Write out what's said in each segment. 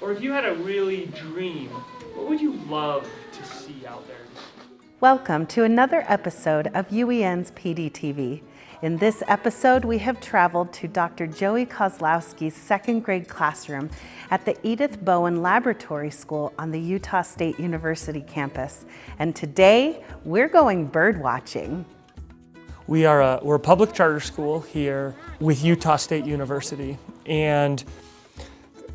Or if you had a really dream, what would you love to see out there? Welcome to another episode of UEN's PDTV. In this episode, we have traveled to Dr. Joey Kozlowski's second grade classroom at the Edith Bowen Laboratory School on the Utah State University campus. And today, we're going bird watching. We're a public charter school here with Utah State University, and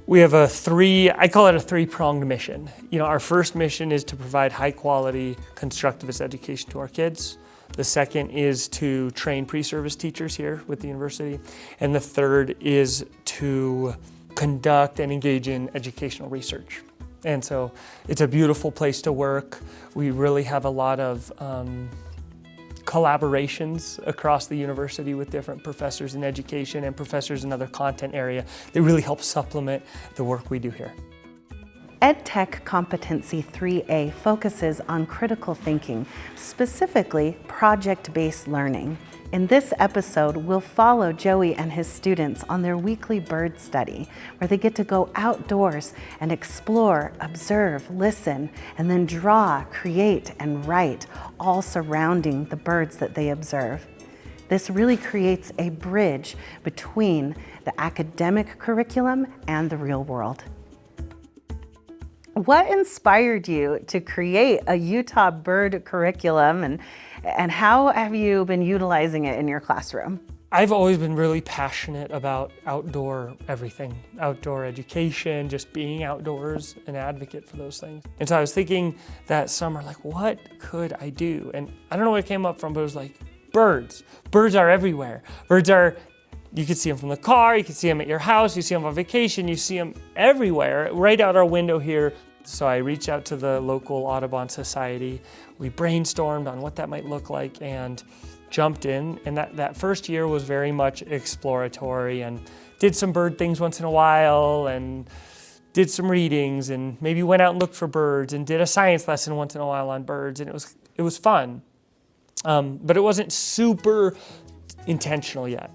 we have I call it a three-pronged mission. Our first mission is to provide high-quality constructivist education to our kids. The second is to train pre-service teachers here with the university. And the third is to conduct and engage in educational research. And so it's a beautiful place to work. We really have a lot of collaborations across the university with different professors in education and professors in other content area that really help supplement the work we do here. EdTech Competency 3A focuses on critical thinking, specifically project-based learning. In this episode, we'll follow Joey and his students on their weekly bird study, where they get to go outdoors and explore, observe, listen, and then draw, create, and write, all surrounding the birds that they observe. This really creates a bridge between the academic curriculum and the real world. What inspired you to create a Utah bird curriculum, and how have you been utilizing it in your classroom? I've always been really passionate about outdoor everything, outdoor education, just being outdoors, an advocate for those things. And so I was thinking that summer, what could I do? And I don't know where it came up from, but it was like, birds. Birds are everywhere. You can see them from the car, you can see them at your house, you see them on vacation, you see them everywhere, right out our window here. So I reached out to the local Audubon Society. We brainstormed on what that might look like and jumped in. And that first year was very much exploratory and did some bird things once in a while and did some readings and maybe went out and looked for birds and did a science lesson once in a while on birds, and it was fun. But it wasn't super intentional yet.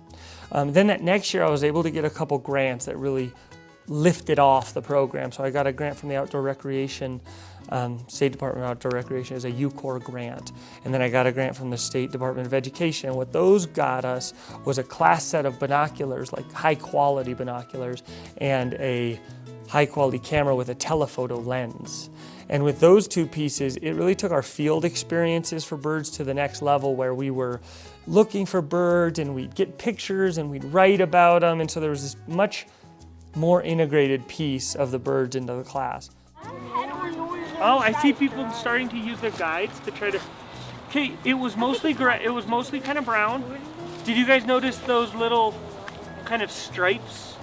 Then that next year I was able to get a couple grants that really lifted off the program. So I got a grant from the Outdoor Recreation, State Department of Outdoor Recreation as a UCOR grant. And then I got a grant from the State Department of Education. And what those got us was a class set of binoculars, like high quality binoculars, and a high quality camera with a telephoto lens. And with those two pieces, it really took our field experiences for birds to the next level, where we were looking for birds and we'd get pictures and we'd write about them. And so there was this much more integrated piece of the birds into the class. Oh, I see people starting to use their guides to try to... Okay, it was mostly kind of brown. Did you guys notice those little kind of stripes?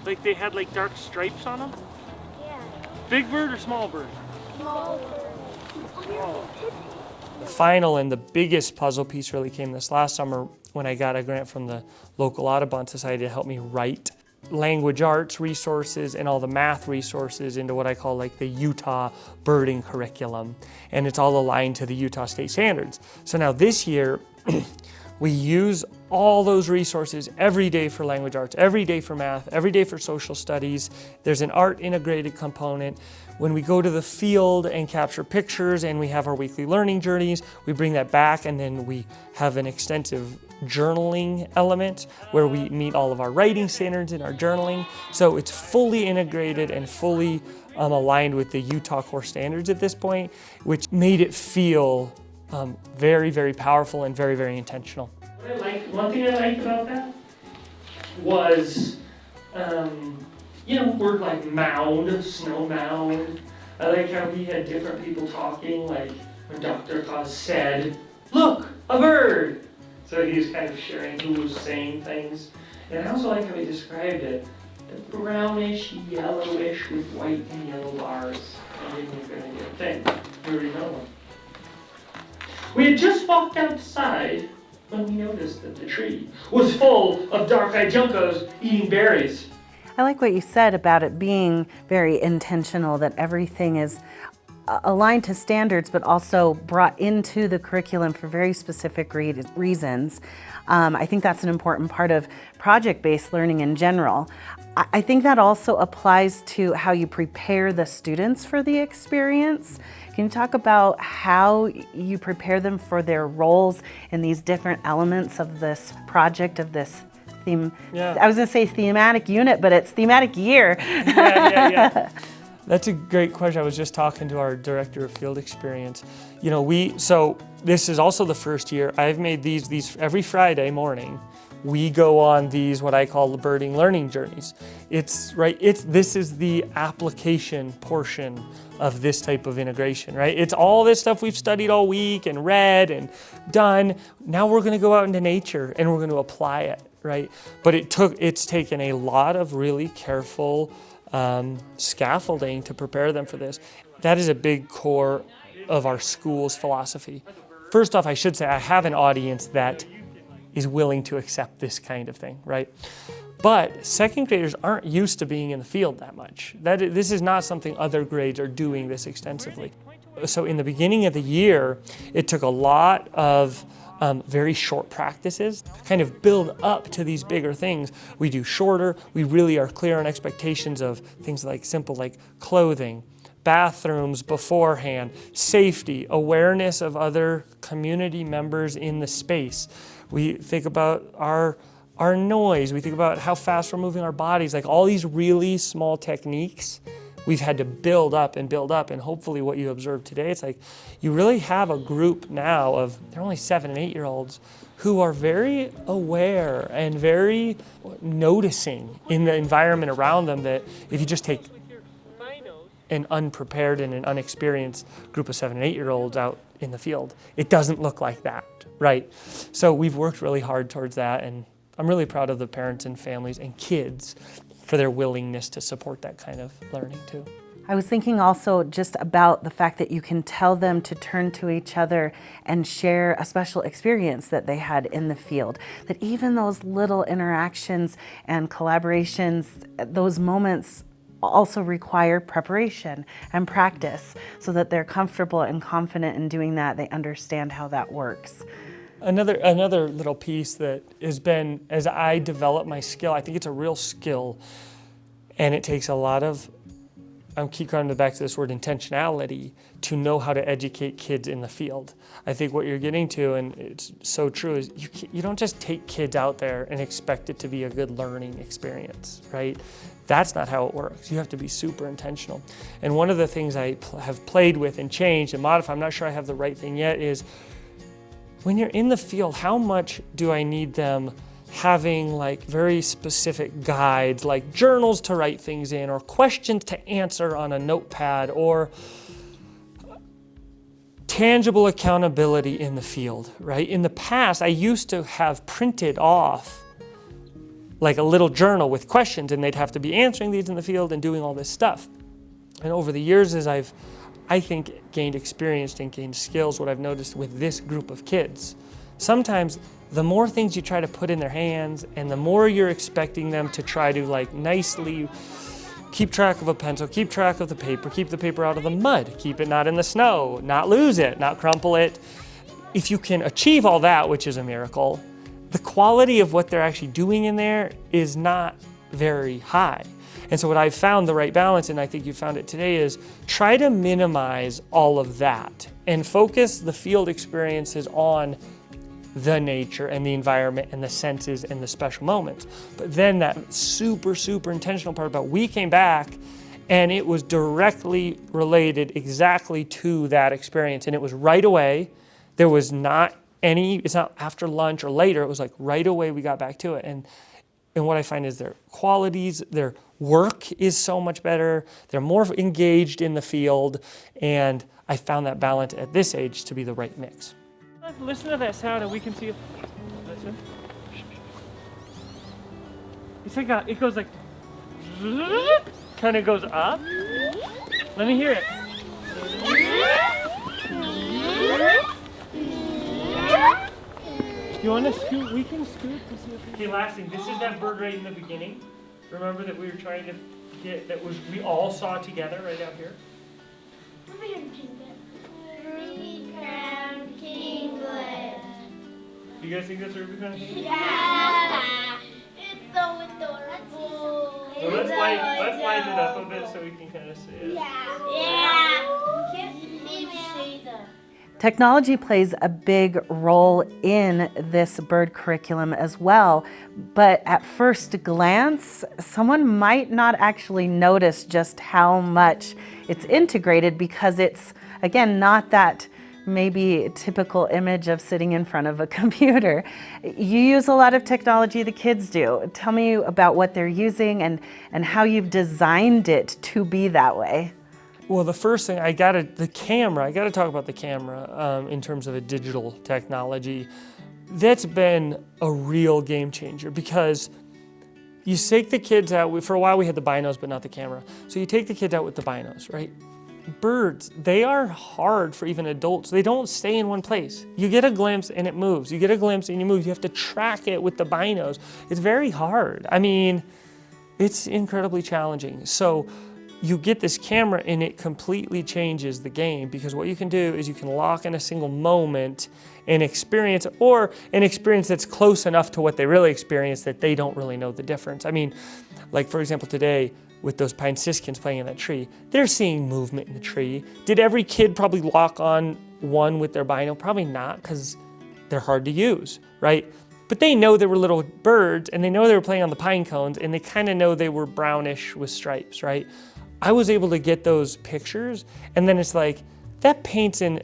Like they had dark stripes on them? Yeah. Big bird or small bird? Small bird. Oh. The final and the biggest puzzle piece really came this last summer when I got a grant from the local Audubon Society to help me write language arts resources and all the math resources into what I call the Utah birding curriculum. And it's all aligned to the Utah state standards. So now this year, we use all those resources every day for language arts, every day for math, every day for social studies. There's an art integrated component. When we go to the field and capture pictures and we have our weekly learning journeys, we bring that back, and then we have an extensive journaling element where we meet all of our writing standards in our journaling. So it's fully integrated and fully aligned with the Utah core standards at this point, which made it feel very, very powerful and very, very intentional. One thing I liked about that was, word like mound, snow mound. I like how we had different people talking, like when Dr. Koz said, "Look, a bird!" So he was kind of sharing who was saying things. And I also like how he described it, the brownish, yellowish with white and yellow bars. I didn't think we were going to get a thing. We already know one. We had just walked outside when we noticed that the tree was full of dark-eyed juncos eating berries. I like what you said about it being very intentional, that everything is aligned to standards, but also brought into the curriculum for very specific reasons. I think that's an important part of project-based learning in general. I think that also applies to how you prepare the students for the experience. Can you talk about how you prepare them for their roles in these different elements of this project, of this theme? Yeah. I was going to say thematic unit, but it's thematic year. Yeah. That's a great question. I was just talking to our director of field experience. You know, so this is also the first year. I've made these every Friday morning. We go on these, what I call the birding learning journeys. This is the application portion of this type of integration, right? It's all this stuff we've studied all week and read and done. Now we're gonna go out into nature and we're gonna apply it, right? But it's taken a lot of really careful scaffolding to prepare them for this. That is a big core of our school's philosophy. First off, I should say I have an audience that is willing to accept this kind of thing, right? But second graders aren't used to being in the field that much. This is not something other grades are doing this extensively. So in the beginning of the year, it took a lot of very short practices to kind of build up to these bigger things. We do shorter, we really are clear on expectations of things like simple like clothing, bathrooms beforehand, safety, awareness of other community members in the space. We think about our noise, we think about how fast we're moving our bodies, like all these really small techniques we've had to build up, and hopefully what you observe today, it's like you really have a group now of, they're only 7 and 8 year olds who are very aware and very noticing in the environment around them, that if you just take an unprepared and an unexperienced group of 7 and 8 year olds out in the field, it doesn't look like that, right? So we've worked really hard towards that, and I'm really proud of the parents and families and kids for their willingness to support that kind of learning too. I was thinking also just about the fact that you can tell them to turn to each other and share a special experience that they had in the field. That even those little interactions and collaborations, those moments also require preparation and practice so that they're comfortable and confident in doing that. They understand how that works. Another little piece that has been, as I develop my skill, I think it's a real skill, and it takes a lot of, I keep coming back to this word intentionality, to know how to educate kids in the field. I think what you're getting to, and it's so true, is you don't just take kids out there and expect it to be a good learning experience, right? That's not how it works. You have to be super intentional. And one of the things I have played with and changed and modified, I'm not sure I have the right thing yet, is when you're in the field, how much do I need them having like very specific guides, like journals to write things in, or questions to answer on a notepad, or tangible accountability in the field, right? In the past, I used to have printed off like a little journal with questions, and they'd have to be answering these in the field and doing all this stuff. And over the years, as I think, gained experience and gained skills, what I've noticed with this group of kids, sometimes the more things you try to put in their hands and the more you're expecting them to try to like nicely keep track of a pencil, keep track of the paper, keep the paper out of the mud, keep it not in the snow, not lose it, not crumple it. If you can achieve all that, which is a miracle, the quality of what they're actually doing in there is not very high. And so what I've found the right balance, and I think you found it today, is try to minimize all of that and focus the field experiences on the nature and the environment and the senses and the special moments. But then that super, super intentional part about we came back and it was directly related exactly to that experience. And it was right away. There was not it's not after lunch or later. It was like right away we got back to it. And what I find is their qualities, their work is so much better. They're more engaged in the field. And I found that balance at this age to be the right mix. Let's listen to that sound and we can see if, listen. It's like it goes like, kind of goes up. Let me hear it. Do you want to scoot? We can scoot to see if. Okay, last thing. This is that bird right in the beginning. Remember that we were trying to get, we all saw together right out here? You guys think that's Ruby Crown King? Yeah! It's so adorable. Well, let's light it up a bit so we can kind of see it. Yeah! You can't even say that. Technology plays a big role in this bird curriculum as well, but at first glance, someone might not actually notice just how much it's integrated because it's, again, not that maybe typical image of sitting in front of a computer. You use a lot of technology, the kids do. Tell me about what they're using and how you've designed it to be that way. Well, the first thing, I gotta talk about the camera in terms of a digital technology. That's been a real game changer because you take the kids out, for a while we had the binos, but not the camera. So you take the kids out with the binos, right? Birds, they are hard for even adults. They don't stay in one place. You get a glimpse and it moves. You get a glimpse and you move. You have to track it with the binos. It's very hard. I mean, it's incredibly challenging. So you get this camera and it completely changes the game because what you can do is you can lock in a single moment an experience or an experience that's close enough to what they really experience that they don't really know the difference. I mean, like for example today, with those pine siskins playing in that tree, they're seeing movement in the tree. Did every kid probably lock on one with their bino? Probably not, because they're hard to use, right? But they know there were little birds, and they know they were playing on the pine cones, and they kind of know they were brownish with stripes, right? I was able to get those pictures, and then it's like, that paints in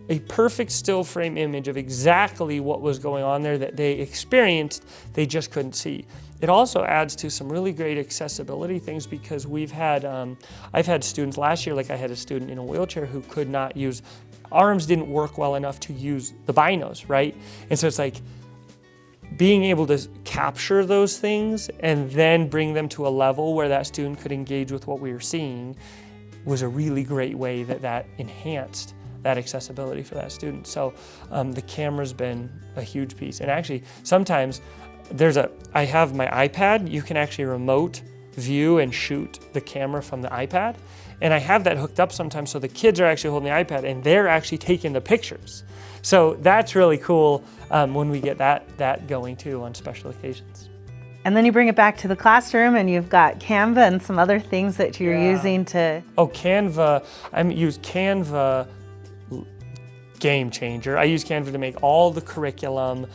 a perfect still frame image of exactly what was going on there that they experienced, they just couldn't see. It also adds to some really great accessibility things because we've had, I've had students last year, like I had a student in a wheelchair who could not use, arms didn't work well enough to use the binos, right? And so it's like being able to capture those things and then bring them to a level where that student could engage with what we were seeing was a really great way that enhanced that accessibility for that student. So the camera's been a huge piece. And actually, sometimes I have my iPad, you can actually remote view and shoot the camera from the iPad. And I have that hooked up sometimes so the kids are actually holding the iPad and they're actually taking the pictures. So that's really cool when we get that going too on special occasions. And then you bring it back to the classroom and you've got Canva and some other things that you're using to... Oh, Canva, I use Canva, game changer. I use Canva to make all the curriculum,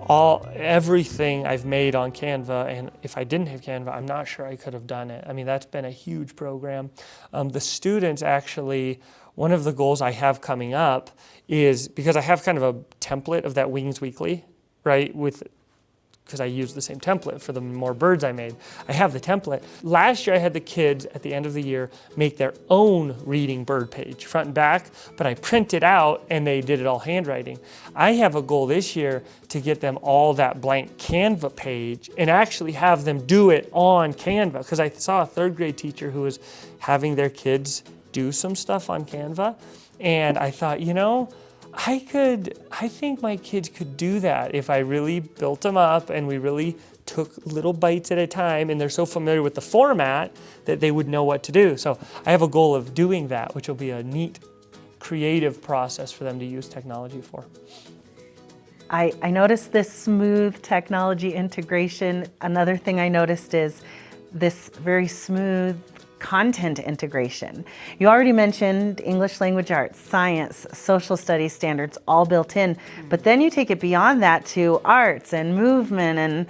everything I've made on Canva, and if I didn't have Canva, I'm not sure I could have done it. I mean, that's been a huge program. The students actually, one of the goals I have coming up is, because I have kind of a template of that Wings Weekly, right, because I used the same template for the more birds I made. I have the template. Last year I had the kids at the end of the year make their own reading bird page, front and back, but I printed out and they did it all handwriting. I have a goal this year to get them all that blank Canva page and actually have them do it on Canva, because I saw a third grade teacher who was having their kids do some stuff on Canva, and I thought, you know, I think my kids could do that if I really built them up and we really took little bites at a time, and they're so familiar with the format that they would know what to do. So I have a goal of doing that, which will be a neat, creative process for them to use technology for. I noticed this smooth technology integration. Another thing I noticed is this very smooth content integration. You already mentioned English language arts, science, social studies standards, all built in, but then you take it beyond that to arts and movement, and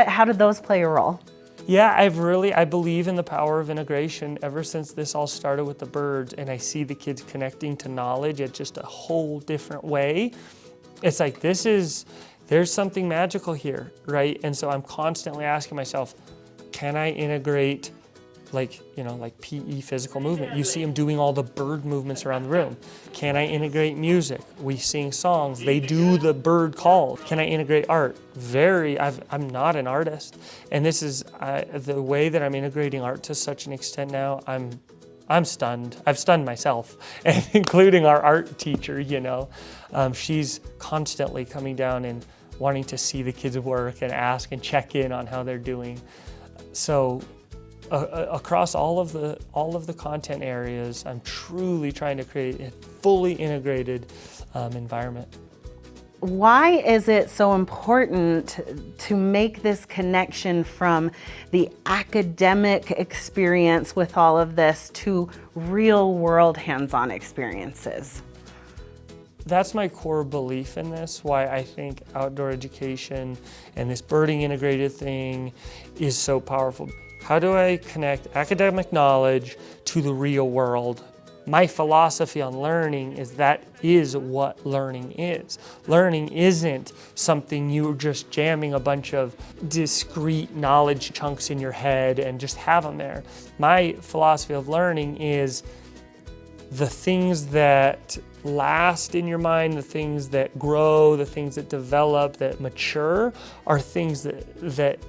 how did those play a role? Yeah, I believe in the power of integration ever since this all started with the birds, and I see the kids connecting to knowledge at just a whole different way. It's like, there's something magical here, right? And so I'm constantly asking myself, can I integrate like PE, physical movement? You see them doing all the bird movements around the room. Can I integrate music? We sing songs, they do the bird call. Can I integrate art? I'm not an artist. And this is the way that I'm integrating art to such an extent now, I'm stunned. I've stunned myself, and including our art teacher, you know. She's constantly coming down and wanting to see the kids' work and ask and check in on how they're doing. So across all of the content areas, I'm truly trying to create a fully integrated environment. Why is it so important to make this connection from the academic experience with all of this to real world hands-on experiences? That's my core belief in this, why I think outdoor education and this birding integrated thing is so powerful. How do I connect academic knowledge to the real world? My philosophy on learning is that is what learning is. Learning isn't something you're just jamming a bunch of discrete knowledge chunks in your head and just have them there. My philosophy of learning is the things that last in your mind, the things that grow, the things that develop, that mature, are things that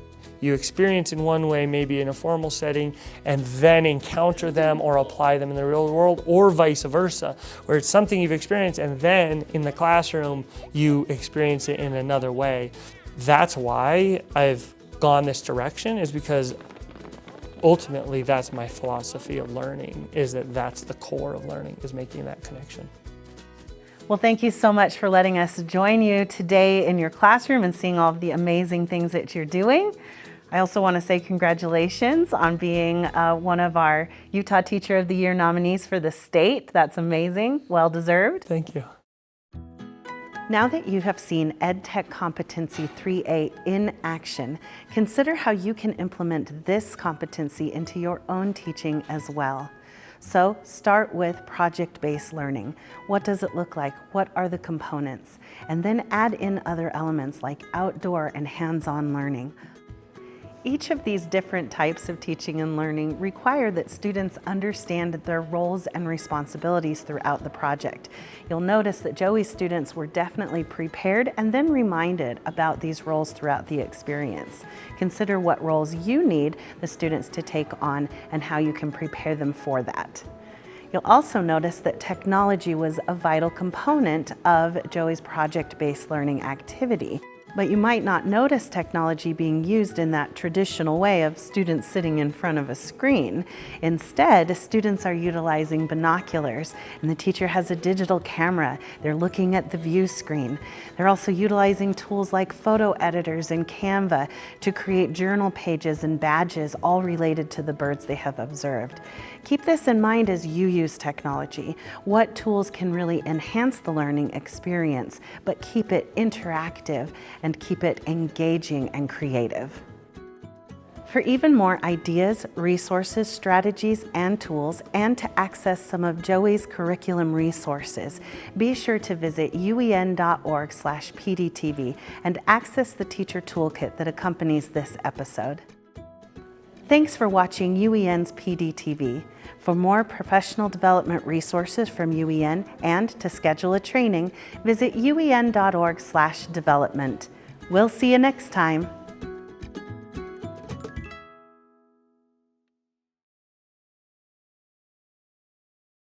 you experience in one way, maybe in a formal setting, and then encounter them or apply them in the real world, or vice versa, where it's something you've experienced and then in the classroom you experience it in another way. That's why I've gone this direction, is because ultimately that's my philosophy of learning, is that that's the core of learning, is making that connection. Well, thank you so much for letting us join you today in your classroom and seeing all of the amazing things that you're doing. I also want to say congratulations on being one of our Utah Teacher of the Year nominees for the state. That's amazing. Well deserved. Thank you. Now that you have seen EdTech Competency 3A in action, consider how you can implement this competency into your own teaching as well. So start with project-based learning. What does it look like? What are the components? And then add in other elements like outdoor and hands-on learning. Each of these different types of teaching and learning require that students understand their roles and responsibilities throughout the project. You'll notice that Joey's students were definitely prepared and then reminded about these roles throughout the experience. Consider what roles you need the students to take on and how you can prepare them for that. You'll also notice that technology was a vital component of Joey's project-based learning activity. But you might not notice technology being used in that traditional way of students sitting in front of a screen. Instead, students are utilizing binoculars, and the teacher has a digital camera. They're looking at the view screen. They're also utilizing tools like photo editors and Canva to create journal pages and badges, all related to the birds they have observed. Keep this in mind as you use technology. What tools can really enhance the learning experience, but keep it interactive and keep it engaging and creative. For even more ideas, resources, strategies, and tools, and to access some of Joey's curriculum resources, be sure to visit uen.org/PDTV and access the teacher toolkit that accompanies this episode. Thanks for watching UEN's PDTV. For more professional development resources from UEN and to schedule a training, visit uen.org/development. We'll see you next time.